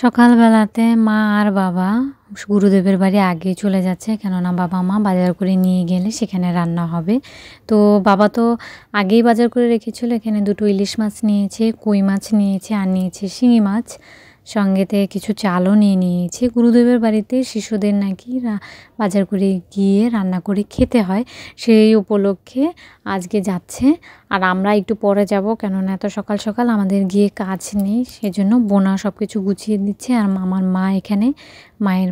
সকালবেলাতে মা আর বাবা গুরুদেবের বাড়ি আগেই চলে যাচ্ছে, কেননা বাবা মা বাজার করে নিয়ে গেলে সেখানে রান্না হবে। তো বাবা তো আগেই বাজার করে রেখেছিল। এখানে দুটো ইলিশ মাছ নিয়েছে, কই মাছ নিয়েছে, আর নিয়েছে শিঙি মাছ, সঙ্গেতে কিছু চালও নিয়ে নিয়েছে। গুরুদেবের বাড়িতে শিশুদের নাকি বাজার করে গিয়ে রান্না করে খেতে হয়, সেই উপলক্ষে আজকে যাচ্ছে। আর আমরা একটু পরে যাব, কেননা এত সকাল সকাল আমাদের গিয়ে কাজ নেই, সেজন্য বোনা সব কিছু গুছিয়ে দিচ্ছে। আর আমার মা এখানে মায়ের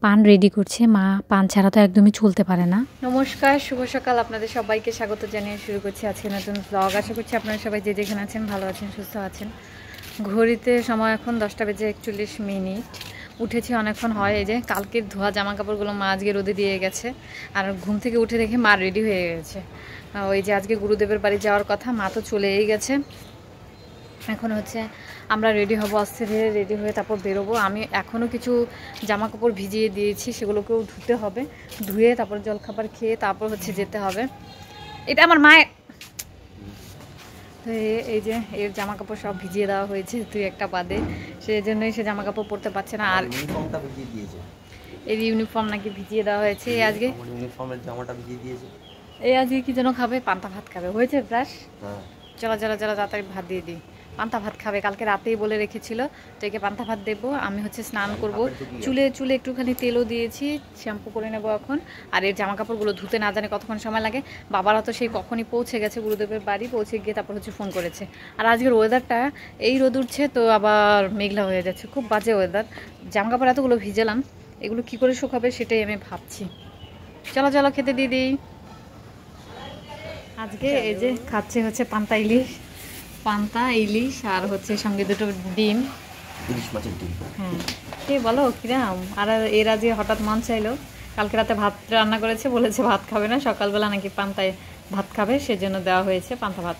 পান রেডি করছে। মা পান ছাড়া তো একদমই চলতে পারে না। নমস্কার, শুভ সকাল। আপনাদের সবাইকে স্বাগত জানিয়ে শুরু করছি আজকে নতুন ব্লগ। আশা করছি আপনারা সবাই যে যেখানে আছেন ভালো আছেন, সুস্থ আছেন। ঘড়িতে সময় এখন 10:41। উঠেছি অনেকক্ষণ হয়। এই যে কালকের ধোয়া জামা কাপড়গুলো মা আজকে রোদে দিয়ে গেছে। আর ঘুম থেকে উঠে দেখে মা রেডি হয়ে গেছে। ওই যে আজকে গুরুদেবের বাড়ি যাওয়ার কথা, মা তো চলেই গেছে। এখন হচ্ছে আমরা রেডি হব, আস্তে ধীরে রেডি হয়ে তারপর বেরোবো। আমি এখনও কিছু জামা কাপড় ভিজিয়ে দিয়েছি, সেগুলোকেও ধুতে হবে। ধুয়ে তারপর জলখাবার খেয়ে তারপর হচ্ছে যেতে হবে। এটা আমার মায়ের, তো এই যে এর জামা কাপড় সব ভিজিয়ে দেওয়া হয়েছে তুই একটা বাদে, সেই জন্যই সে জামা কাপড় পরতে পারছে না। আর এর ইউনিফর্ম নাকি ভিজিয়ে দেওয়া হয়েছে। আজকে ইউনিফর্মের জামাটা ভিজিয়ে দিয়েছে। এই আজকে কি যেন খাবে, পান্তা ভাত খাবে। হয়েছে ব্রাশ? চলা তাড়াতাড়ি ভাত দিয়ে দিই। পান্তা ভাত খাবে, কালকে রাতেই বলে রেখেছিল। তো একে পান্তা ভাত দেবো। আমি হচ্ছে স্নান করব, চুলে একটুখানি তেলও দিয়েছি, শ্যাম্পু করে নেবো এখন। আর এর জামা কাপড়গুলো ধুতে না জানে কতক্ষণ সময় লাগে। বাবারা তো সেই কখনই পৌঁছে গেছে গুরুদেবের বাড়ি, পৌঁছে গিয়ে তারপর হচ্ছে ফোন করেছে। আর আজকের ওয়েদারটা এই রোদ উঠছে তো আবার মেঘলা হয়ে যাচ্ছে, খুব বাজে ওয়েদার। জামা কাপড় এতগুলো ভিজালাম, এগুলো কি করে শুকাবে সেটাই আমি ভাবছি। চলো খেতে দিয়ে দিই। আজকে এই যে খাচ্ছে হচ্ছে পান্তা ইলিশ আর হচ্ছে সঙ্গে দুটো ডিম, ইলিশ মাছের ডিম। হ্যাঁ কে বলো কিরাম। আর এরা যে হঠাৎ মন চাইলো, কালকে রাতে ভাত রান্না করেছে, বলেছে ভাত খাবে না, সকালবেলা নাকি পান্তায় ভাত খাবে, সেজন্য দেওয়া হয়েছে পান্তা ভাত।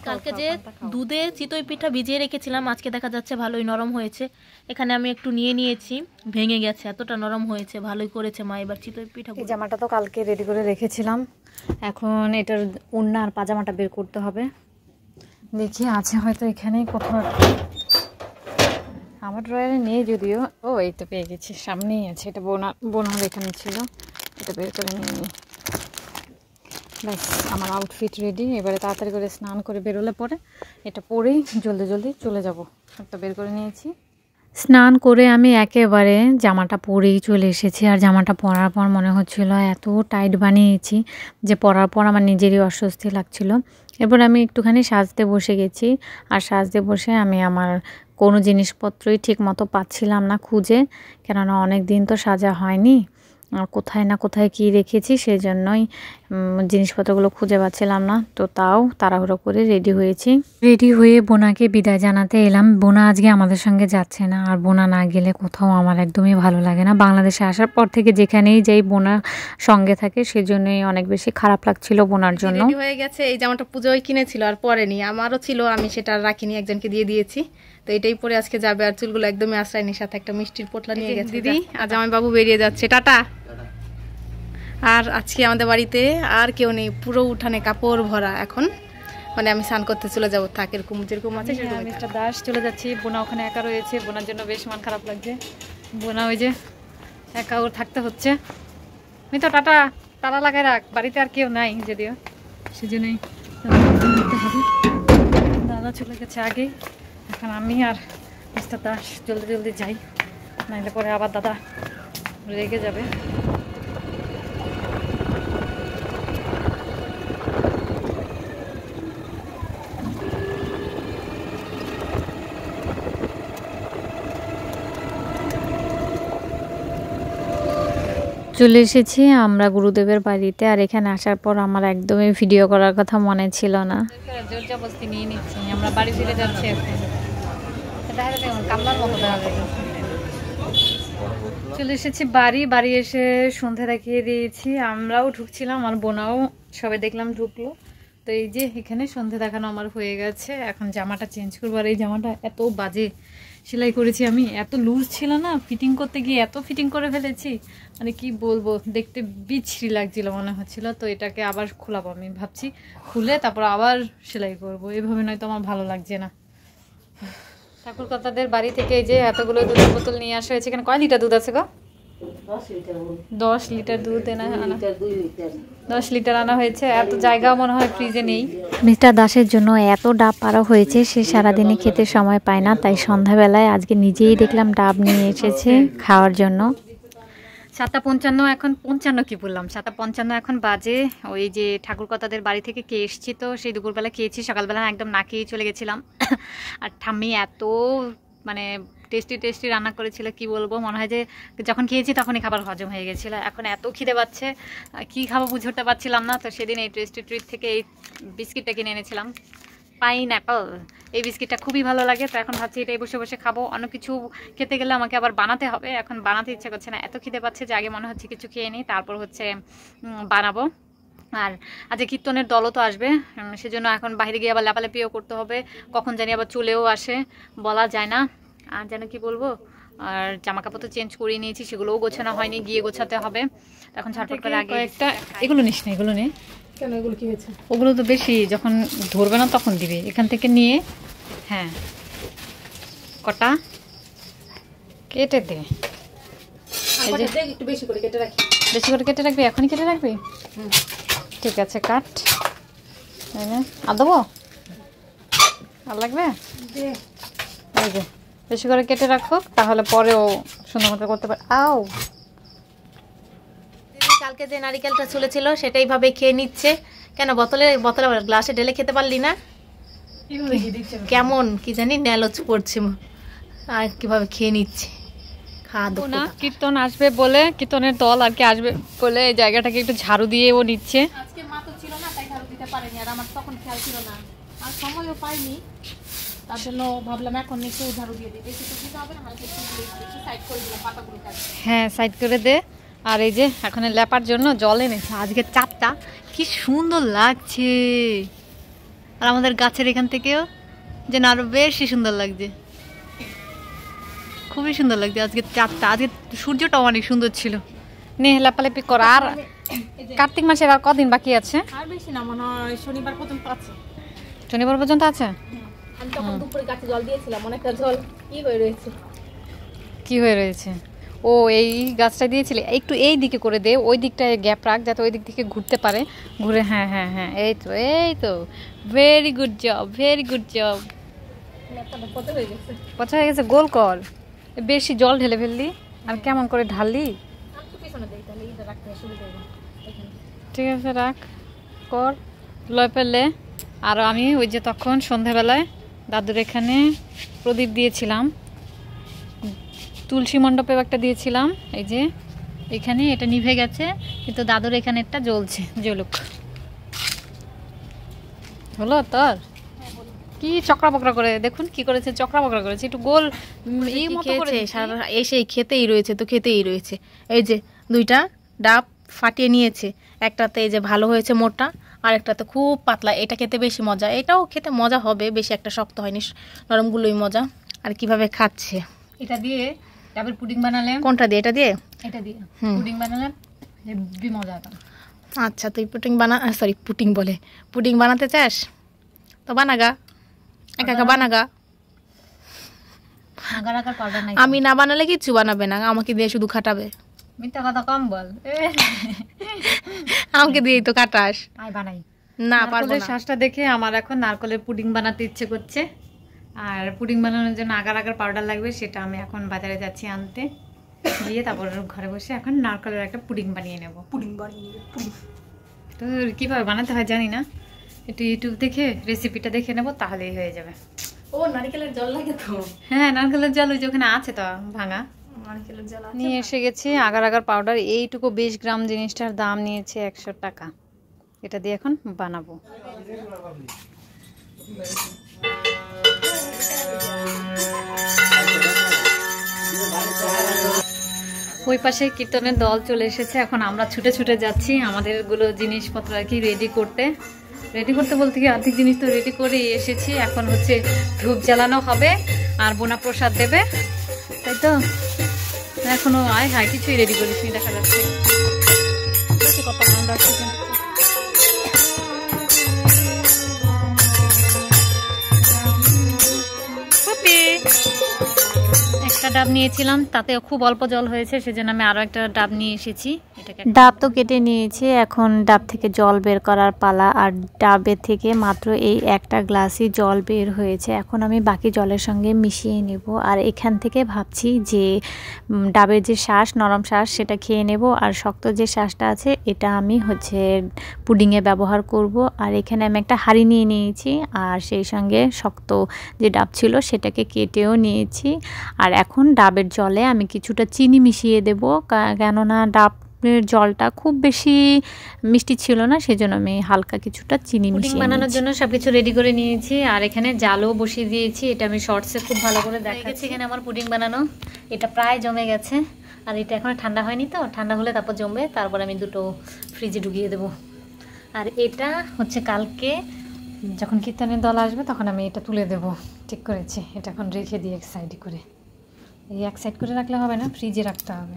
কালকে যে দুধে চিতই পিঠা ভিজিয়ে রেখেছিলাম, আজকে দেখা যাচ্ছে ভালোই নরম হয়েছে। এখানে আমি একটু নিয়েছি, ভেঙে গেছে, এতটা নরম হয়েছে। ভালোই করেছে মা এবার চিতই পিঠা। এই জামাটা তো কালকে রেডি করে রেখেছিলাম, এখন এটার ওড়না আর পাজামাটা বের করতে হবে। দেখি আছে হয়তো এখানেই কোথাও, আমার ড্রয়ারে নেই যদিও। ও এই তো পেয়ে গেছি, সামনেই আছে। এটা বোনার এখানে ছিল, এটা বের করে নিয়ে নিই। ব্যাস আমার আউটফিট রেডি। এবারে তাড়াতাড়ি করে স্নান করে বেরোলে পরে এটা পরেই জলদি চলে যাব। একটা বের করে নিয়েছি। স্নান করে আমি একেবারে জামাটা পরেই চলে এসেছি। আর জামাটা পরার পর মনে হচ্ছিল এত টাইট বানিয়েছি যে পরার পর আমার নিজেরই অস্বস্তি লাগছিল। এরপর আমি একটুখানি সাজতে বসে গেছি। আর সাজতে বসে আমি আমার কোনো জিনিসপত্রই ঠিক মতো পাচ্ছিলাম না খুঁজে, কেননা অনেক দিন তো সাজা হয়নি। আর কোথায় না কোথায় কী রেখেছি, সেই জন্যই জিনিসপত্রগুলো খুঁজে পাচ্ছিলাম না। তো তাও তাড়াহুড়ো করে রেডি হয়েছি। রেডি হয়ে বোনাকে বিদায় জানাতে এলাম। বোনা আজকে আমাদের সঙ্গে যাচ্ছে না, আর বোনা না গেলে কোথাও আমার একদমই ভালো লাগে না। বাংলাদেশে আসার পর থেকে যেখানেই যাই বোনা সঙ্গে থাকে, সেজন্যই অনেক বেশি খারাপ লাগছিল বোনার জন্য। রেডি হয়ে গেছে। এই জামাটা পুজোয় কিনেছিল আর পরেনি, আমারও ছিল, আমি সেটা রাখিনি, একজনকে দিয়ে দিয়েছি। তো এটাই পরে আজকে যাবে। আর চুলগুলো একদমই আশ্রয়নি, সাথে একটা মিষ্টির পোটলা নিয়ে গেছে দিদি। আর জামাই বাবু বেরিয়ে যাচ্ছে, টাটা। আর আজকে আমাদের বাড়িতে আর কেউ নেই, পুরো উঠানে কাপড় ভরা। এখন মানে আমি স্নান করতে চলে যাবো, থাক এরকম যেরকম আছে সেরকম। মিস্টার দাস চলে যাচ্ছি, বোনা ওখানে একা রয়েছে। বোনার জন্য বেশ মন খারাপ লাগছে। বোনা ওই যে একা ওর থাকতে হচ্ছে। আমি তো তালা লাগাই রাখ, বাড়িতে আর কেউ নাই যদিও, সেজন্যই নিতে হবে। দাদা চলে গেছে আগে, এখন আমি আর মিস্টার দাস জলদি যাই, নাইলে পরে আবার দাদা রেগে যাবে। চলে এসেছি আমরা গুরুদেবের বাড়িতে। আর এখানে আসার পর আমার একদমই ভিডিও করার কথা মনে ছিল না। জোরজবস্তি নিয়ে নিচ্ছি, আমরা বাড়ি ফিরে যাচ্ছি। কামলার মতো দেখা যায়। চলে এসেছি বাড়ি এসে সন্ধে দেখিয়ে দিয়েছি। আমরাও ঢুকছিলাম, আমার বোনাও সবাই দেখলাম ঢুকলো। তো এই যে এখানে সন্ধে দেখানো আমার হয়ে গেছে। এখন জামাটা চেঞ্জ করবো। আর এই জামাটা এত বাজে সেলাই করেছি আমি, এত লুজ ছিল না, ফিটিং করতে গিয়ে এত ফিটিং করে ফেলেছি, মানে কি বলবো, দেখতে বিচ্ছিরি লাগছিল মনে হচ্ছিল। তো এটাকে আবার খোলাবো, আমি ভাবছি খুলে তারপর আবার সেলাই করব, এভাবে নয়তো আমার ভালো লাগছে না। ঠাকুরকর্তাদের বাড়ি থেকে এই যে এতগুলো দুধের বোতল নিয়ে আসা হয়েছে। এখানে কয় লিটার দুধ আছে গো? 10 লিটার দুধ আনা 10 লিটার আনা হয়েছে। এত জায়গাও মনে হয় ফ্রিজে নেই। মিস্টার দাসের জন্য এত ডাব পাড়া হয়েছে, সে সারাদিনে খেতে সময় পায় না, তাই সন্ধ্যাবেলায় আজকে নিজেই দেখলাম ডাব নিয়ে এসেছে খাওয়ার জন্য। 7:55 এখন 55 কি বললাম, 7:55 এখন বাজে। ওই যে ঠাকুরকর্তাদের বাড়ি থেকে খেয়ে এসেছি, তো সেই দুপুরবেলা খেয়েছি, সকালবেলা একদম না খেয়েই চলে গেছিলাম। আর ঠাম্মি এত মানে টেস্টি রান্না করেছিল, কি বলবো, মনে হয় যে যখন খেয়েছি তখনই খাবার হজম হয়ে গেছিল। এখন এত খিদে পাচ্ছে, কি খাবো বুঝে উঠতে পারছিলাম না। তো সেদিন এই টেস্টি ট্রিট থেকে এই বিস্কিটটা কিনে এনেছিলাম, পাইনঅ্যাপল। এই বিস্কিটটা খুবই ভালো লাগে। তো এখন ভাবছি এটাই বসে বসে খাবো। অন্য কিছু খেতে গেলে আমাকে আবার বানাতে হবে, এখন বানাতে ইচ্ছা করছে না, এত খিদে পাচ্ছে যে আগে মনে হচ্ছে কিছু খেয়ে নিই, তারপর হচ্ছে বানাবো। আর আজকে কীর্তনের দলও তো আসবে, সেজন্য এখন বাইরে গিয়ে আবার লেপালেপিও করতে হবে, কখন জানি আবার চলেও আসে, বলা যায় না। আর যেন কি বলবো, আর জামা কাপড় তো চেঞ্জ করে নিয়েছি, সেগুলোও গোছানো হয়নি, গিয়ে গোছাতে হবে। এখন ঝটপট করে আগে একটা এগুলো নিস না, এগুলো নে। কেন, এগুলো কি হয়েছে? ওগুলো তো বেশি, যখন ধরবে না তখন দিবে। এখান থেকে নিয়ে হ্যাঁ কটা কেটে দে, একটু বেশি করে কেটে রাখি। বেশি করে কেটে রাখবি, এখনই কেটে রাখবি? ঠিক আছে, কাট। আর দেবো, আর লাগবে? এই যে বেশি করে কেটে রাখো, তাহলে পরেও সুন্দর মতো করতে পারে। আও, কালকে যে নারিকেলটা চলেছিল সেটা এইভাবে খেয়ে নিচ্ছে। কেন বোতলে গ্লাসে ঢেলে খেতে পারলি না? কেমন কি জানি ন্যালোচ পড়ছে, আর কিভাবে খেয়ে নিচ্ছে। না, কীর্তন আসবে বলে, কীর্তনের দল আর কি আসবে বলে এই জায়গাটাকে একটু ঝাড়ু দিয়ে ও নিচ্ছে। আজকে মা তো ছিল না, তাই ঝাড়ু দিতে পারেনি, আর আমার তখন খেয়াল ছিল না, আর সময়ও পাইনি, তার জন্য ভাবলাম এখন একটু ঝাড়ু দিয়ে দিই। বেশি তো দিতে হবে না, হালকা একটু সাইড করে দিলাম পাতাগুলো। হ্যাঁ, সাইড করে দে। আর এই যে এখন লেপার জন্য জল এনেছে, আজকে চাপটা কি সুন্দর লাগছে। আর আমাদের গাছের এখান থেকেও যেন আরো বেশি সুন্দর লাগছে, খুবই সুন্দর লাগছে আজকে চাপটা। আজকে সূর্যটাও অনেক সুন্দর ছিল। নে লেপালেপি কর। আর কার্তিক মাসের আর কদিন বাকি আছে? আর বেশি না, মনে হয় শনিবার পর্যন্ত আছে। শনিবার পর্যন্ত আছে? আমি তখন দুপুরে গাছে জল দিয়েছিলাম, অনেকটা জল কি হয়ে রয়েছে। কি হয়ে রয়েছে? ও এই গাছটা দিয়েছিলে, একটু এই দিকে করে দে, ওই দিকটায় গ্যাপ রাখ যাতে ওই দিক থেকে ঘুরতে পারে, ঘুরে। হ্যাঁ হ্যাঁ হ্যাঁ, এই তো very good job, very good job. পচা হয়ে গেছে, গোল কর। বেশি জল ঢেলে ফেললি, আর কেমন করে ঢাললি? ঠিক আছে, রাখ, কর, লয় ফেললে। আর আমি ওই যে তখন সন্ধ্যাবেলায় দাদুর এখানে প্রদীপ দিয়েছিলাম, তুলসী মণ্ডপে একটা দিয়েছিলাম, এই যে এখানে এটা নিভে গেছে, কিন্তু দাদুর এখানে একটা জ্বলছে, জ্বলুক। হলো তোর? কি চক্রা বকরা করে, দেখুন কি করেছে, চক্রা বকরা করেছে, একটু গোল এই মতো করে এসে খেতেই রয়েছে, তো খেতেই রয়েছে। এই যে দুইটা ডাব ফাটিয়ে নিয়েছে, একটাতে এই যে ভালো হয়েছে মোটা, আর একটাতে খুব পাতলা। এটা খেতে বেশি মজা, এটাও খেতে মজা হবে, বেশি একটা শক্ত হয়নি, নরমগুলোই মজা। আর কিভাবে খাচ্ছে, এটা দিয়ে ডাবের পুডিং বানালে। কোনটা দিয়ে? এটা দিয়ে, এটা দিয়ে পুডিং বানালে হেব্বি মজা হবে। আচ্ছা, তুই পুডিং বানাতে চাস তো বানাগা, একা বানাগা। আমি না বানালে কিচ্ছু বানাবে না, আমাকে দিয়ে শুধু খাটাবে। মিথ্যা কথা কম বল, আমাকে দিয়েই তো কাটাস। আয় বানাই না, পারবো না। শ্বাসটা দেখে আমার এখন নারকেলের পুডিং বানাতে ইচ্ছে করছে। আর পুডিং বানানোর জন্য আগার পাউডার লাগবে, সেটা আমি এখন বাজারে যাচ্ছি আনতে, দিয়ে তারপর ঘরে বসে এখন নারকেলের একটা পুডিং বানিয়ে নেব। তো কীভাবে বানাতে হয় জানি না, একটু ইউটিউব দেখে রেসিপিটা দেখে নেব, তাহলেই হয়ে যাবে। ও, নারকেলের জল লাগে তো? হ্যাঁ, নারকেলের জল ওই যে ওখানে আছে তো ভাঙা, নারকেলের জল নিয়ে এসে গেছি। আগার পাউডার এইটুকু 20 গ্রাম জিনিসটার দাম নিয়েছে 100 টাকা। এটা দিয়ে এখন বানাবো। ওই পাশে কীর্তনের দল চলে এসেছে, এখন আমরা ছুটে ছুটে যাচ্ছি আমাদেরগুলো জিনিসপত্র আর কি রেডি করতে বলতে কি অর্ধেক জিনিস তো রেডি করে এসেছি। এখন হচ্ছে ধূপ জ্বালানো হবে আর বোনা প্রসাদ দেবে, তাই তো। এখনো কিছুই রেডি করিস নি, দেখা যাচ্ছে কত ঠান্ডা আছে। ডাব নিয়েছিলাম, তাতে খুব অল্প জল হয়েছে, সেজন্য আমি আরও একটা ডাব নিয়ে এসেছি। ডাব তো কেটে নিয়েছি, এখন ডাব থেকে জল বের করার পালা। আর ডাবের থেকে মাত্র এই একটা গ্লাসই জল বের হয়েছে, এখন আমি বাকি জলের সঙ্গে মিশিয়ে নেব। আর এখান থেকে ভাবছি যে ডাবের যে শাঁস, নরম শাঁস, সেটা খেয়ে নেব, আর শক্ত যে শাঁসটা আছে এটা আমি পুডিংয়ে ব্যবহার করব। আর এখানে আমি একটা হাঁড়ি নিয়ে নিয়েছি, আর সেই সঙ্গে শক্ত যে ডাব ছিল সেটাকে কেটেও নিয়েছি। আর এখন ডাবের জলে আমি কিছুটা চিনি মিশিয়ে দেব, কেননা ডাবের জলটা খুব বেশি মিষ্টি ছিল না, সেজন্য আমি হালকা কিছুটা চিনি মিশিয়ে বানানোর জন্য সবকিছু রেডি করে নিয়েছি। আর এখানে জালও বসিয়ে দিয়েছি, এটা আমি শর্টসে খুব ভালো করে দেখাচ্ছি। এখানে আমার পুডিং বানানো, এটা প্রায় জমে গেছে। আর এটা এখন ঠান্ডা হয়নি, তো ঠান্ডা হলে তারপর জমবে, তারপর আমি দুটো ফ্রিজে ঢুকিয়ে দেবো। আর এটা হচ্ছে কালকে যখন কীর্তনের দল আসবে তখন আমি এটা তুলে দেব, ঠিক করেছি। এটা এখন রেখে দিই এক সাইডে করে, এই এক সাইড করে রাখলে হবে না, ফ্রিজে রাখতে হবে।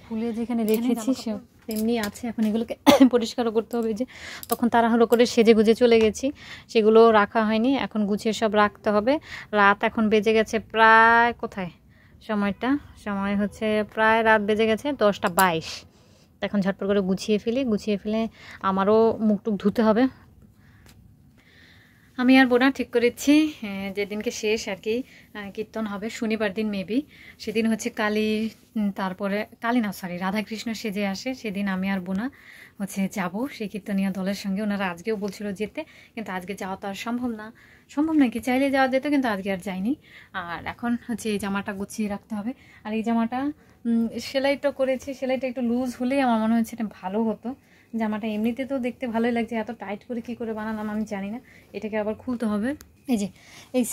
খুলে যেখানে রেখেছি সে তেমনি আছে, এখন এগুলোকে পরিষ্কারও করতে হবে। যে তখন তাড়াহুড়ো করে সেজে গুজে চলে গেছি, সেগুলো রাখা হয়নি, এখন গুছিয়ে সব রাখতে হবে। রাত এখন বেজে গেছে প্রায়, কোথায় সময় হচ্ছে প্রায় রাত বেজে গেছে 10:22। এখন ঝটপট করে গুছিয়ে ফেলে আমারও মুখ টুক ধুতে হবে। আমি আর বোনা ঠিক করেছি যেদিনকে শেষ আর কি কীর্তন হবে, শনিবার দিন মেবি, সেদিন হচ্ছে রাধাকৃষ্ণ সেজে আসে, সেদিন আমি আর বোনা যাব সেই কীর্তনীয় দলের সঙ্গে। ওনারা আজকেও বলছিল যেতে, কিন্তু আজকে যাওয়া তো আর সম্ভব নয়, কি চাইলে যাওয়া যেত, কিন্তু আজকে আর যাইনি। আর এখন এই জামাটা গুছিয়ে রাখতে হবে। আর এই জামাটা সেলাইটা করেছি, সেলাইটা একটু লুজ হলেই আমার মনে হচ্ছে এটা ভালো হতো। জামাটা এমনিতে তো দেখতে ভালোই লাগছে, এত টাইট করে কি করে বানালাম আমি জানি না, এটাকে আবার খুলতে হবে। এই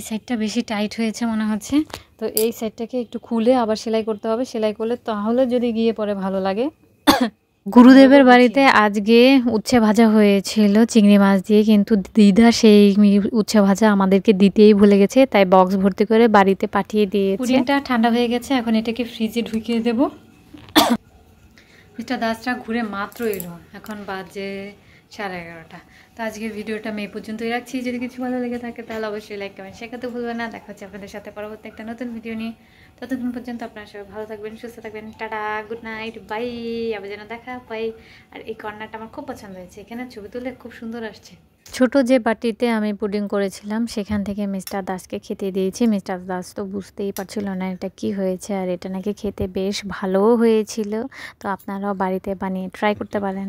সাইডটা বেশি টাইট হয়েছে মনে হচ্ছে, তো এই সাইডটাকে একটু খুলে আবার সেলাই করতে হবে। সেলাই করলে তাহলে যদি গিয়ে পরে ভালো লাগে। গুরুদেবের বাড়িতে আজকে উচ্ছে ভাজা হয়েছিল চিংড়ি মাছ দিয়ে, কিন্তু দিদা সেই উচ্ছে ভাজা আমাদেরকে দিতেই ভুলে গেছে, তাই বক্স ভর্তি করে বাড়িতে পাঠিয়ে দিয়েছে। পুডিংটা ঠান্ডা হয়ে গেছে, এখন এটাকে ফ্রিজে ঢুকিয়ে দেবো। মিস্টার দাসটা ঘুরে মাত্র এলো, এখন বাজে 11:30। তো আজকের ভিডিওটা আমি এই পর্যন্তই রাখছি। যদি কিছু ভালো লেগে থাকে তাহলে অবশ্যই লাইক কমেন্ট শেয়ার করতে ভুলবেন না। দেখা হচ্ছে আপনাদের সাথে পরবর্তী একটা নতুন ভিডিও নিয়ে। ততক্ষণ পর্যন্ত আপনারা সবাই ভালো থাকবেন, সুস্থ থাকবেন। Tata, good night, bye. আবার যেন দেখা পাই। আর এই কর্নারটা আমার খুব পছন্দ হয়েছে, এখানে ছবি তুলে খুব সুন্দর আসছে। ছোট যে বাটিতে আমি পুডিং করেছিলাম সেখান থেকে মিস্টার দাসকে খেতে দিয়েছি। মিস্টার দাস তো বুঝতেই পারছিল না এটা কি হয়েছে, আর এটা নাকি খেতে বেশ ভালোও হয়েছিল। তো আপনারাও বাড়িতে বানিয়ে ট্রাই করতে পারেন।